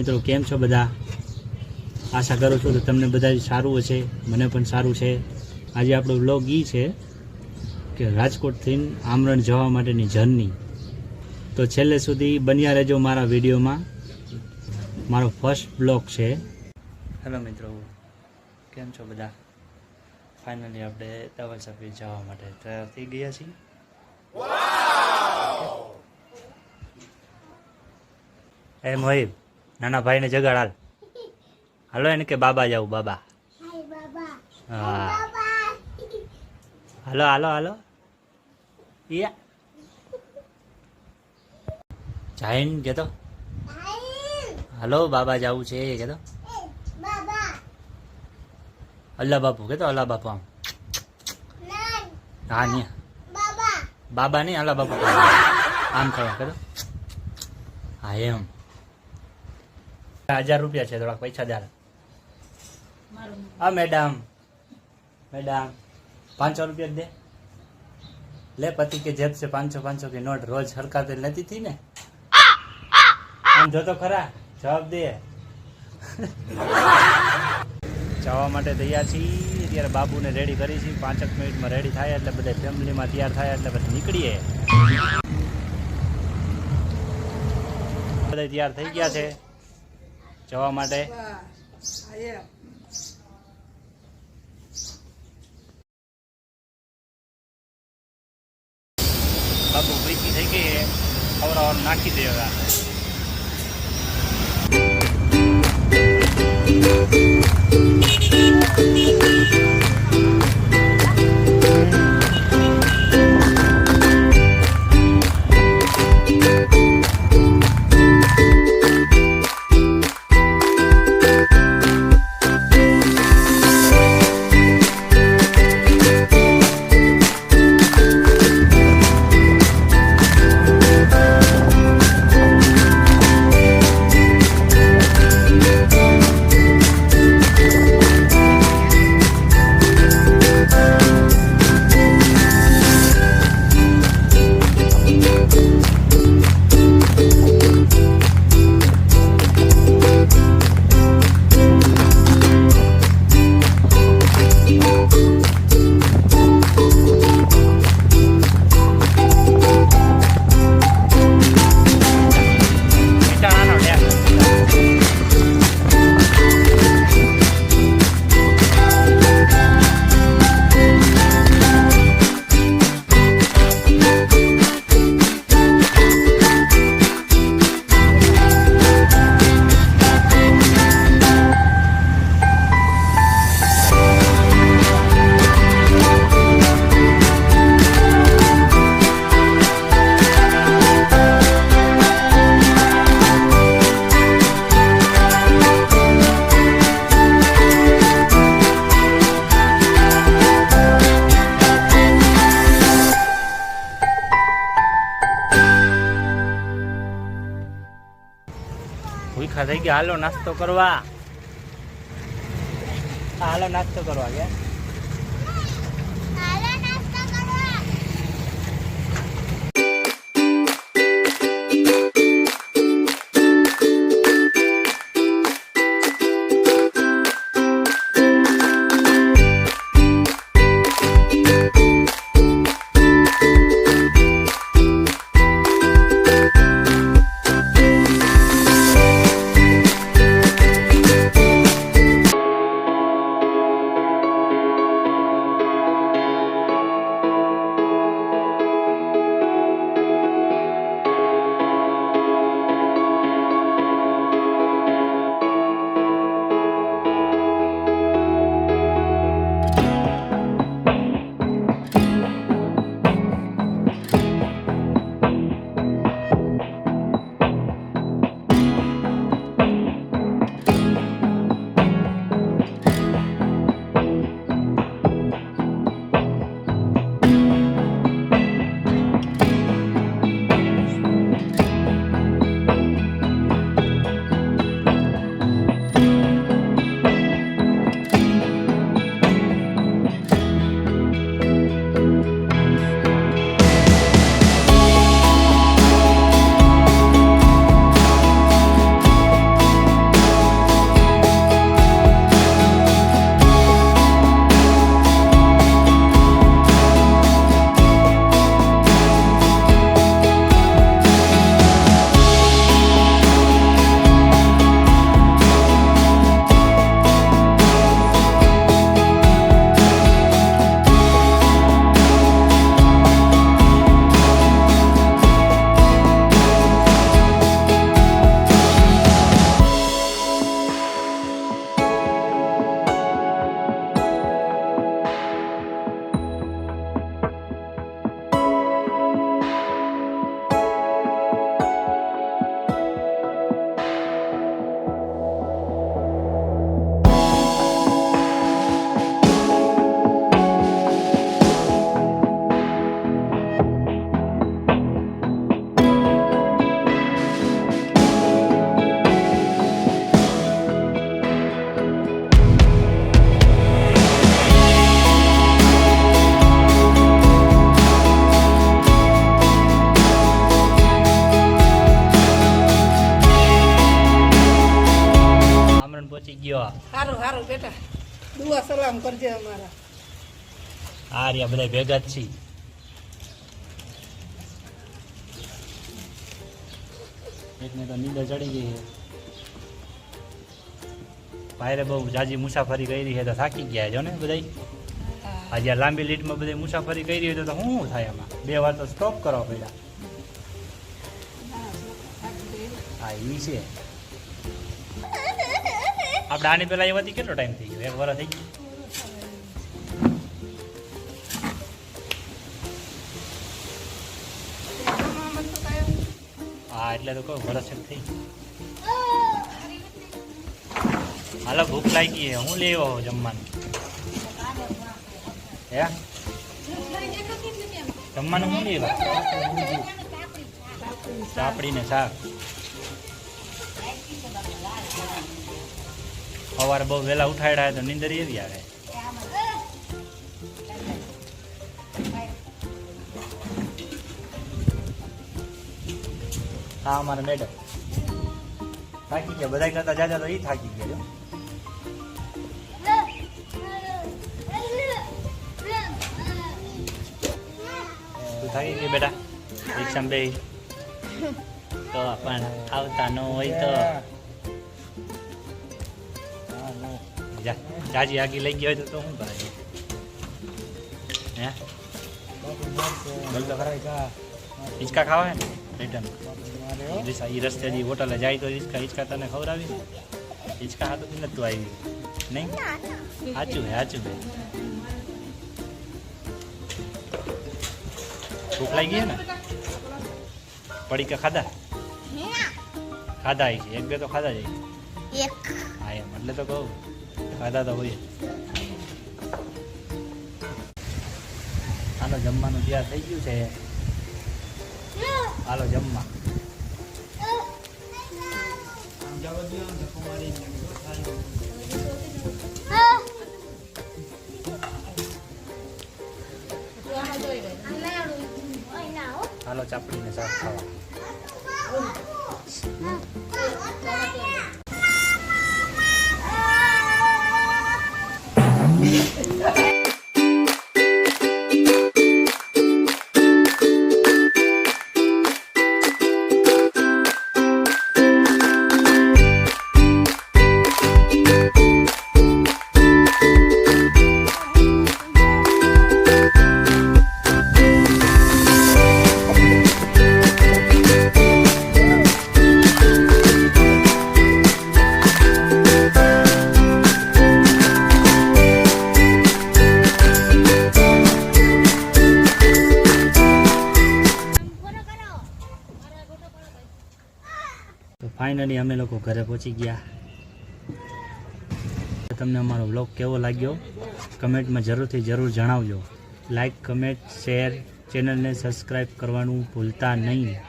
મિત્રો કેમ છો બધા? આશા કરું છું કે તમને બધા સારું હશે, મને પણ સારું છે। આજે આપણો વ્લોગ એ છે કે રાજકોટથી આમરણ જવા માટેની જર્ની, તો છેલ્લે સુધી બન્યા રહેજો મારા વિડીયોમાં। મારો ફર્સ્ટ બ્લોગ છે। હેલો મિત્રો, કેમ છો બધા? ફાઇનલી આપણે ધવલ સફેદ જવા માટે તૈયાર થઈ ગયા છીએ। એ મોહિબ, નાના ભાઈને જગાડ, હાલો એને કે બાબા જાવ, બાબા। હા હાલો હાલો હાલો યા જાઈન કેતો હાલો બાબા જાવું છે કેતો અલ્લાહ બાપુ કેતો અલ્લાહ બાપુ આમ હા નહીં બાબા નહીં અલ્લાહ બાપુ આમ કરો કેતો હા એમ 1000 રૂપિયા છે, થોડાક પૈસા દે। હા મેડમ મેडम 500 रुपया दे ले, पति के जेब से 500 के नोट रोज हरकत लेती थी ने, हम जो तो खरा जवाब दे। જવા માટે તૈયાર છીએ। અત્યારે બાબુને રેડી કરી છે, 5 મિનિટમાં રેડી થાય એટલે બધા ફેમિલીમાં તૈયાર થાય એટલે પછી નીકળીએ। બધા તૈયાર થઈ ગયા છે જવા માટે। બાબુ પ્રીતિ થઈ ગઈ છે, ખવડાવવાનું નાખી દે હવે। ભૂખા થઈ ગયા, હાલો નાસ્તો કરવા, હાલો નાસ્તો કરવા ગયા। ગયો. હારું હારું બેટા, દુઆ સલામ કરજે અમારા. આ રહ્યા બધા ભેગા જ છીએ. એકને તો નીંદર ચડી ગઈ છે. ભાઈરે બહુ જાજી મુસાફરી કરી છે તો થાકી ગયા છો ને બધા. આજે આ લાંબી લીટમાં બધી મુસાફરી કરી હોય તો શું થાય એમાં? 2 વાર તો સ્ટોપ કરવા પડ્યા. હા એ છે. આપણે આની પહેલા એવાથી કેટલો ટાઈમ થઈ ગયો? 1 વર્ષ થઈ ગયું. હા એટલે તો કહું વર્ષ જ થઈ ગયું. હાલો ભૂખ લાગી છે, હું લેવો જમવાનું? હે જમવાનું શું લેવા? ચાપડી ને શાક. સવારે બહુ વહેલા ઉઠાડ્યા તો નીંદર એવી આવે. હા અમારા મેડમ થાકી ગયા. બધા કરતા જાજા તો એ થાકી ગયા. તું થાકી ગઈ બેટા? રિક્ષામાં બેસી તો પણ આવતા ન હોય તો જાજી આગી લઈ ગયા હોય તો શું કરે? હે બોલ તો ખરા. હિંચકા ખાવા હે ને રિટર્ન એ રસ્તેથી હોટલે જાય તો હિંચકા તને ખવડાવી ને. હિંચકા હા તો નથી તું આવી નહીં? સાચું હે સાચું હે. ભૂખ લાગી ગઈ ને? પડીકા ખાધા? ખાધા છે 1-2 તો ખાધા જાય. હા એમ એટલે તો કહું ખાધા તો હોય. હાલો જમવાનું તૈયાર થઈ ગયું છે. હાલો જમવા. હાલો ચાપડી ને શાક ખાવા. તો ફાઇનલી અમે લોકો ઘરે પહોંચી ગયા. તમને અમારો વ્લોગ કેવો લાગ્યો કમેન્ટમાં જરૂર જણાવજો. લાઈક, કમેન્ટ, શેર, ચેનલને સબસ્ક્રાઈબ કરવાનું ભૂલતા નહીં.